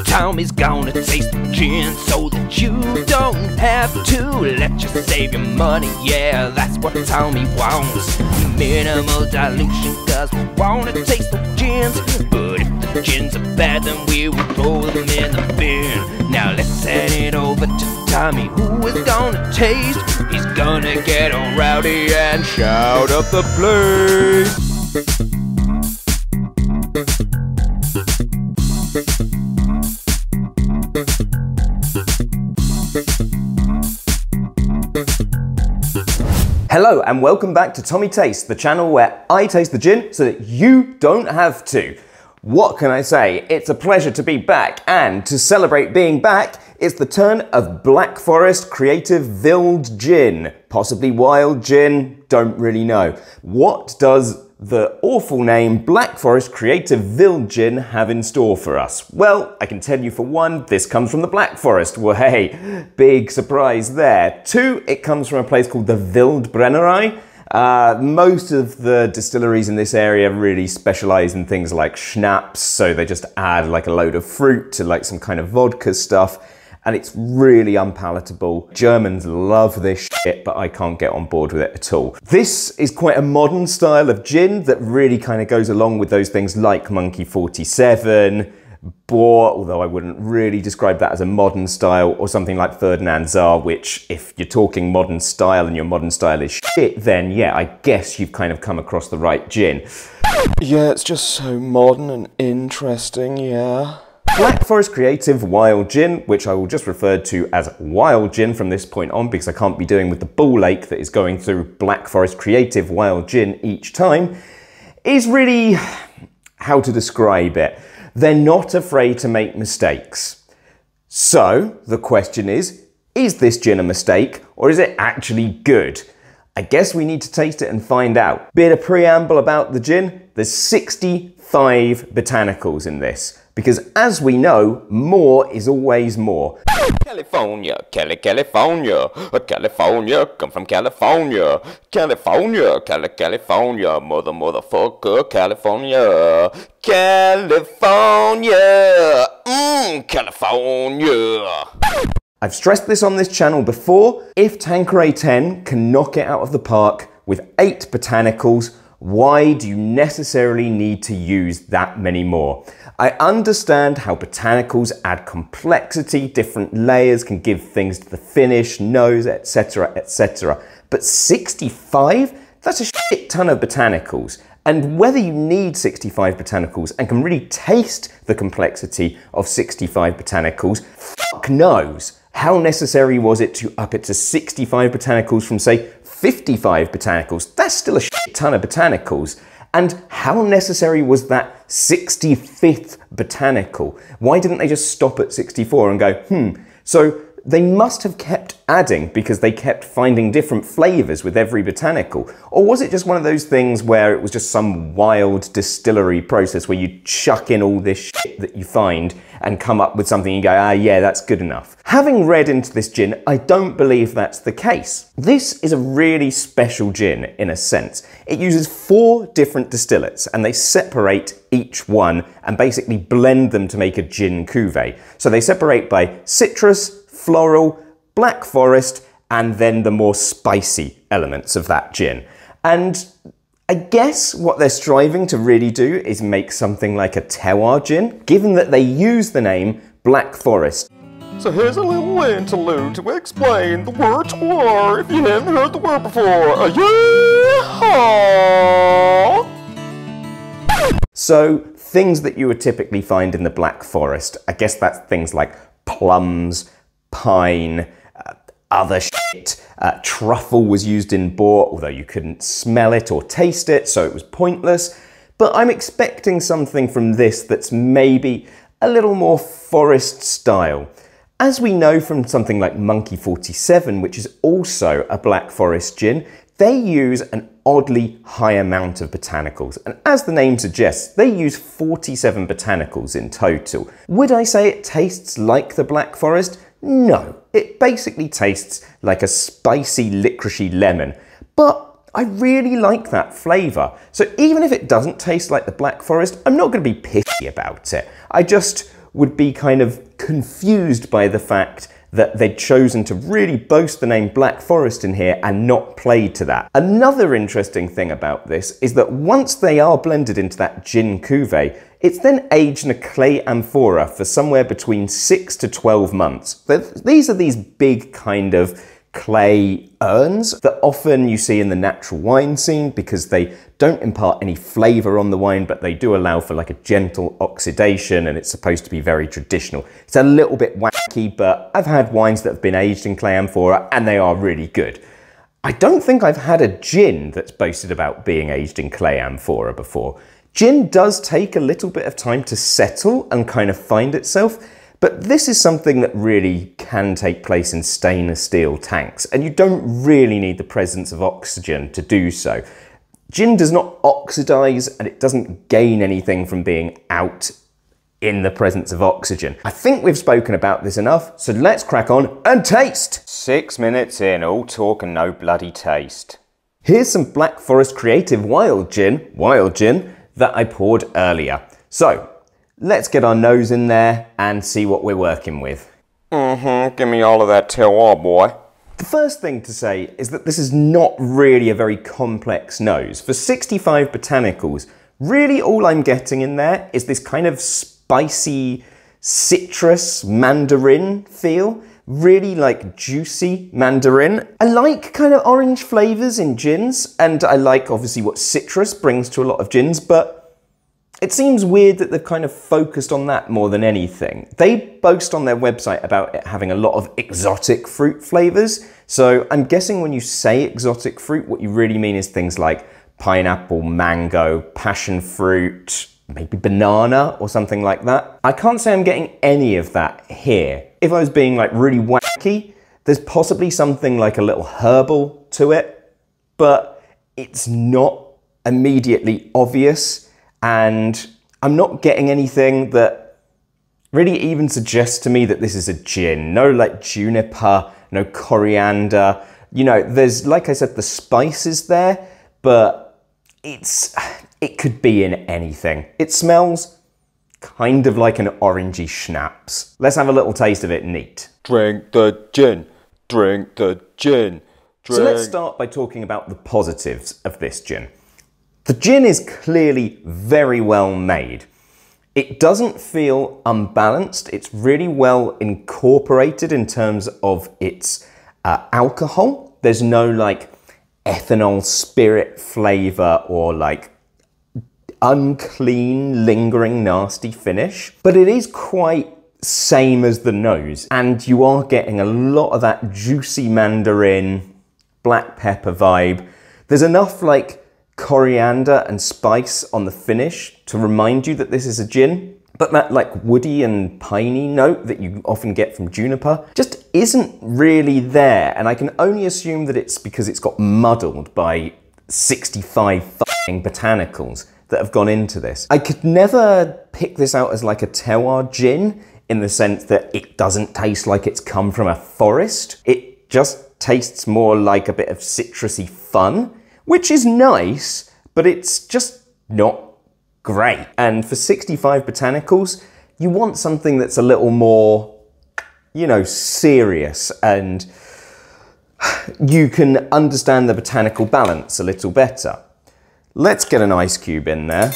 Tommy's gonna taste the gin so that you don't have to. Let you save your money, yeah, that's what Tommy wants. Minimal dilution, cause we wanna taste the gins. But if the gins are bad, then we will throw them in the bin. Now let's hand it over to Tommy, who is gonna taste. He's gonna get all rowdy and shout up the place. Hello and welcome back to Tommy Tastes, the channel where I taste the gin so that you don't have to. What can I say? It's a pleasure to be back, and to celebrate being back, it's the turn of Blackforest Creative Wild Gin. Possibly Wild Gin, don't really know. What does the awful name Blackforest Creative Wild Gin have in store for us? Well, I can tell you for one, this comes from the Black Forest. Well, hey, big surprise there. Two, it comes from a place called the Wild Brennerei. Most of the distilleries in this area really specialize in things like schnapps, so they just add like a load of fruit to like some kind of vodka stuff. And it's really unpalatable. Germans love this shit, but I can't get on board with it at all. This is quite a modern style of gin that really kind of goes along with those things like Monkey 47, Boar, although I wouldn't really describe that as a modern style, or something like Ferdinand Czar, which if you're talking modern style and your modern style is shit, then yeah, I guess you've kind of come across the right gin. Yeah, it's just so modern and interesting, yeah. Blackforest Creative Wild Gin, which I will just refer to as Wild Gin from this point on because I can't be doing with the ball ache that is going through Blackforest Creative Wild Gin each time, is really how to describe it. They're not afraid to make mistakes. So the question is this gin a mistake or is it actually good? I guess we need to taste it and find out. Bit of preamble about the gin, there's 65 botanicals in this. Because as we know, more is always more. California, California, California, come from California, California, California, motherfucker, California, California, California. I've stressed this on this channel before. If Tanqueray 10 can knock it out of the park with 8 botanicals, why do you necessarily need to use that many more? I understand how botanicals add complexity, different layers can give things to the finish, nose, etc, etc. But 65? That's a shit ton of botanicals. And whether you need 65 botanicals and can really taste the complexity of 65 botanicals, fuck knows. How necessary was it to up it to 65 botanicals from, say, 55 botanicals? That's still a shit ton of botanicals. And how necessary was that 65th botanical? Why didn't they just stop at 64 and go, So they must have kept adding because they kept finding different flavors with every botanical. Or was it just one of those things where it was just some wild distillery process where you chuck in all this shit that you find and come up with something and you go, ah, yeah, that's good enough. Having read into this gin, I don't believe that's the case. This is a really special gin in a sense. It uses 4 different distillates and they separate each one and basically blend them to make a gin cuvee. So they separate by citrus, floral, black forest, and then the more spicy elements of that gin. And I guess what they're striving to really do is make something like a terroir gin, given that they use the name Black Forest. So here's a little interlude to explain the word terroir if you haven't heard the word before. Yeah! So things that you would typically find in the Black Forest, I guess that's things like plums, pine, other shit. Truffle was used in Boar, although you couldn't smell it or taste it, so it was pointless. But I'm expecting something from this that's maybe a little more forest style. As we know from something like Monkey 47, which is also a Black Forest gin, they use an oddly high amount of botanicals. And as the name suggests, they use 47 botanicals in total. Would I say it tastes like the Black Forest? No, it basically tastes like a spicy licoricey lemon. But I really like that flavour. So even if it doesn't taste like the Black Forest, I'm not going to be pissy about it. I just would be kind of confused by the fact that they'd chosen to really boast the name Black Forest in here and not played to that. Another interesting thing about this is that once they are blended into that gin cuvee, it's then aged in a clay amphora for somewhere between 6 to 12 months. These are these big kind of clay urns that often you see in the natural wine scene because they don't impart any flavour on the wine, but they do allow for like a gentle oxidation, and it's supposed to be very traditional. It's a little bit wacky, but I've had wines that have been aged in clay amphora and they are really good. I don't think I've had a gin that's boasted about being aged in clay amphora before. Gin does take a little bit of time to settle and kind of find itself, but this is something that really can take place in stainless steel tanks, and you don't really need the presence of oxygen to do so. Gin does not oxidize, and it doesn't gain anything from being out in the presence of oxygen. I think we've spoken about this enough, so let's crack on and taste! 6 minutes in, all talk and no bloody taste. Here's some Blackforest Creative Wild Gin, that I poured earlier. So, let's get our nose in there and see what we're working with. Give me all of that terroir, boy. The first thing to say is that this is not really a very complex nose. For 65 botanicals, really all I'm getting in there is this kind of spicy citrus mandarin feel. Really like juicy mandarin. I like kind of orange flavours in gins, and I like obviously what citrus brings to a lot of gins, but it seems weird that they've kind of focused on that more than anything. They boast on their website about it having a lot of exotic fruit flavours, so I'm guessing when you say exotic fruit, what you really mean is things like pineapple, mango, passion fruit, maybe banana or something like that. I can't say I'm getting any of that here. If I was being like really wacky, there's possibly something like a little herbal to it, but it's not immediately obvious, and I'm not getting anything that really even suggests to me that this is a gin. No like juniper, no coriander. You know, there's, like I said, the spices there, but it could be in anything. It smells kind of like an orangey schnapps. Let's have a little taste of it neat. Drink the gin, drink the gin. So let's start by talking about the positives of this gin. The gin is clearly very well made. It doesn't feel unbalanced. It's really well incorporated in terms of its alcohol. There's no like ethanol spirit flavor or like unclean, lingering, nasty finish, but it is quite same as the nose, and you are getting a lot of that juicy mandarin, black pepper vibe. There's enough like coriander and spice on the finish to remind you that this is a gin, but that like woody and piney note that you often get from juniper just isn't really there, and I can only assume that it's because it's got muddled by 65 fucking botanicals that have gone into this. I could never pick this out as like a terroir gin in the sense that it doesn't taste like it's come from a forest. It just tastes more like a bit of citrusy fun, which is nice, but it's just not great. And for 65 botanicals, you want something that's a little more, you know, serious, and you can understand the botanical balance a little better. Let's get an ice cube in there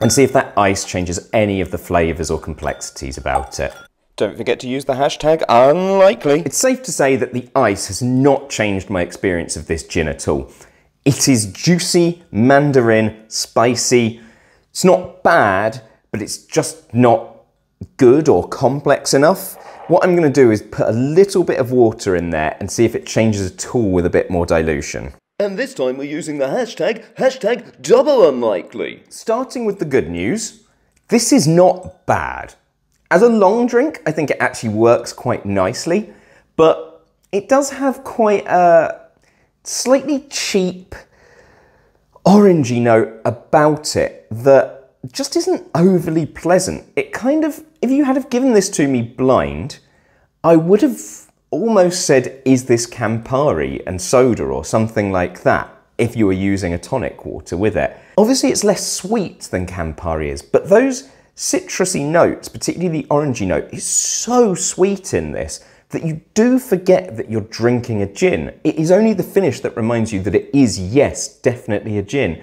and see if that ice changes any of the flavours or complexities about it. Don't forget to use the hashtag unlikely. It's safe to say that the ice has not changed my experience of this gin at all. It is juicy, mandarin, spicy. It's not bad, but it's just not good or complex enough. What I'm going to do is put a little bit of water in there and see if it changes at all with a bit more dilution. And this time we're using the hashtag double unlikely. Starting with the good news, this is not bad. As a long drink, I think it actually works quite nicely, but it does have quite a slightly cheap, orangey note about it that just isn't overly pleasant. It kind of, if you had have given this to me blind, I would have almost said, is this Campari and soda or something like that, if you were using a tonic water with it. Obviously it's less sweet than Campari is, but those citrusy notes, particularly the orangey note, is so sweet in this that you do forget that you're drinking a gin. It is only the finish that reminds you that it is, yes, definitely a gin.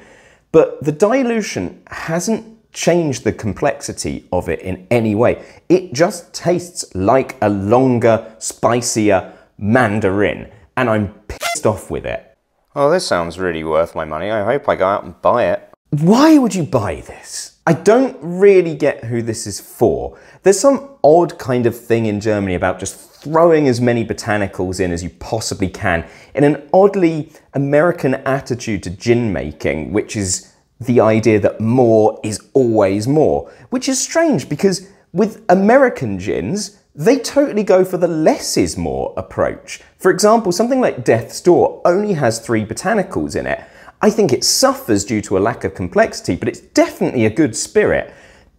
But the dilution hasn't changed the complexity of it in any way. It just tastes like a longer, spicier mandarin, and I'm pissed off with it. Oh, this sounds really worth my money. I hope I go out and buy it. Why would you buy this? I don't really get who this is for. There's some odd kind of thing in Germany about just throwing as many botanicals in as you possibly can in an oddly American attitude to gin making, which is the idea that more is always more, which is strange because with American gins, they totally go for the less is more approach. For example, something like Death's Door only has 3 botanicals in it. I think it suffers due to a lack of complexity, but it's definitely a good spirit.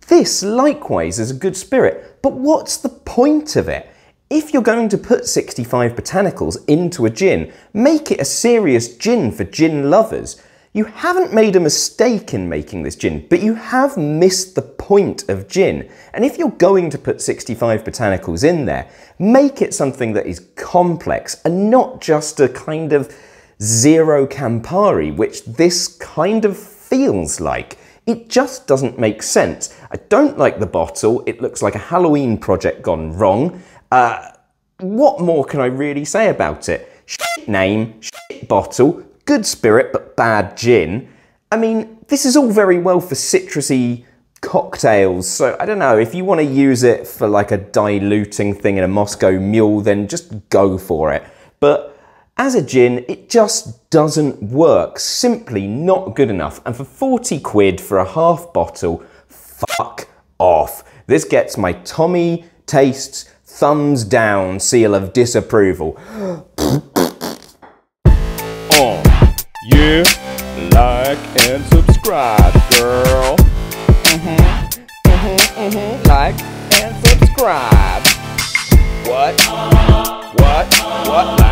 This, likewise, is a good spirit, but what's the point of it? If you're going to put 65 botanicals into a gin, make it a serious gin for gin lovers. You haven't made a mistake in making this gin, but you have missed the point of gin. And if you're going to put 65 botanicals in there, make it something that is complex and not just a kind of zero Campari, which this kind of feels like. It just doesn't make sense. I don't like the bottle. It looks like a Halloween project gone wrong. What more can I really say about it? Shit name, shit bottle, good spirit but bad gin. I mean, this is all very well for citrusy cocktails, so I don't know, if you want to use it for like a diluting thing in a Moscow Mule, then just go for it. But as a gin, it just doesn't work. Simply not good enough. And for 40 quid for a half bottle, fuck off. This gets my Tommy Tastes thumbs down seal of disapproval. Yeah, like and subscribe, girl. Like and subscribe. What? Like